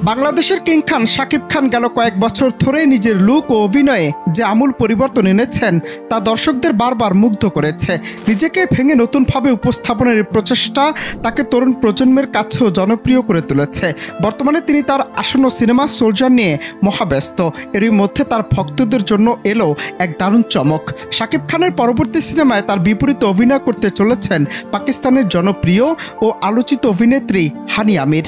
বাংলাদেশের কিং খান শাকিব খান গেল কয়েক বছর ধরে নিজের লুক ও অভিনয়ে যে আমূল পরিবর্তন এনেছেন তা দর্শকদের বারবার মুগ্ধ করেছে। নিজেকে ভেঙে নতুনভাবে উপস্থাপনের প্রচেষ্টা তাকে তরুণ প্রজন্মের কাছেও জনপ্রিয় করে তুলেছে। বর্তমানে তিনি তার আসন্ন সিনেমা সোলজার নিয়ে মহাব্যস্ত। এরই মধ্যে তার ভক্তদের জন্য এলো এক দারুণ চমক। শাকিব খানের পরবর্তী সিনেমায় তার বিপরীতে অভিনয় করতে চলেছেন পাকিস্তানের জনপ্রিয় ও আলোচিত অভিনেত্রী হানি আমির।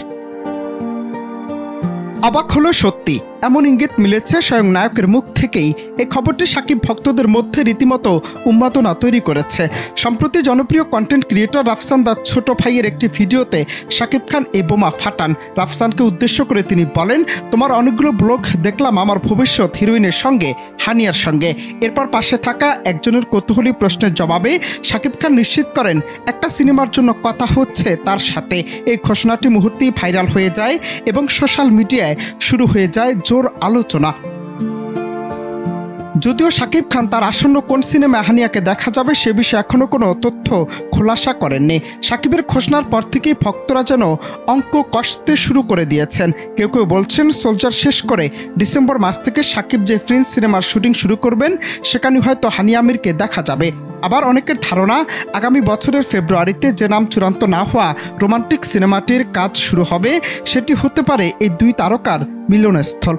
অবাক হলো সত্যি, এমন ইঙ্গিত মিলেছে স্বয়ং নায়কের মুখ থেকেই। এই খবরটি শাকিব ভক্তদের মধ্যে রীতিমতো উন্মাদনা তৈরি করেছে। সম্প্রতি জনপ্রিয় কন্টেন্ট ক্রিয়েটর রাফসান দাস ছোট ভাইয়ের একটি ভিডিওতে শাকিব খান এই বোমা ফাটান। রাফসানকে উদ্দেশ্য করে তিনি বলেন, তোমার অনেকগুলো ব্লগ দেখলাম আমার ভবিষ্যৎ হিরোইনের সঙ্গে, হানিয়ার সঙ্গে। এরপর পাশে থাকা একজনের কৌতূহলী প্রশ্নের জবাবে শাকিব খান নিশ্চিত করেন একটা সিনেমার জন্য কথা হচ্ছে তার সাথে। এই ঘোষণাটি মুহূর্তেই ভাইরাল হয়ে যায় এবং সোশ্যাল মিডিয়ায় শুরু হয়ে যায় জোর আলোচনা। যদিও শাকিব খান তার আসন্ন কোন সিনেমায় হানিয়াকে দেখা যাবে সে বিষয়ে এখনও কোনো তথ্য খোলাসা করেননি। শাকিবের ঘোষণার পর থেকেই ভক্তরা যেন অঙ্ক কষতে শুরু করে দিয়েছেন। কেউ কেউ বলছেন সোলজার শেষ করে ডিসেম্বর মাস থেকে শাকিব যে প্রিন্স সিনেমার শুটিং শুরু করবেন সেখানে হয়তো হানি আমিরকে দেখা যাবে। আবার অনেকের ধারণা আগামী বছরের ফেব্রুয়ারিতে যে নাম চূড়ান্ত না হওয়া রোমান্টিক সিনেমাটির কাজ শুরু হবে সেটি হতে পারে এই দুই তারকার মিলনস্থল।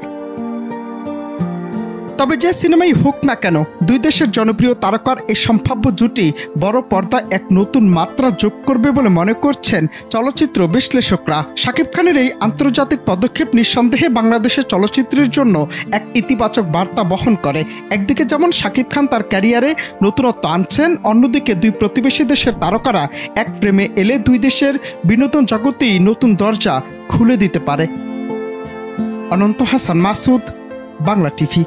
তবে যে সিনেমাই হোক না কেন দুই দেশের জনপ্রিয় তারকার এই সম্ভাব্য জুটি বড় পর্দা এক নতুন মাত্রা যোগ করবে বলে মনে করছেন চলচ্চিত্র বিশ্লেষকরা। শাকিব খানের এই আন্তর্জাতিক পদক্ষেপ নিঃসন্দেহে বাংলাদেশের চলচ্চিত্রের জন্য এক ইতিবাচক বার্তা বহন করে। একদিকে যেমন শাকিব খান তার ক্যারিয়ারে নতুনত্ব আনছেন, অন্যদিকে দুই প্রতিবেশী দেশের তারকারা এক প্রেমে এলে দুই দেশের বিনোদন জগতেই নতুন দরজা খুলে দিতে পারে। অনন্ত হাসান মাসুদ, বাংলা টিভি।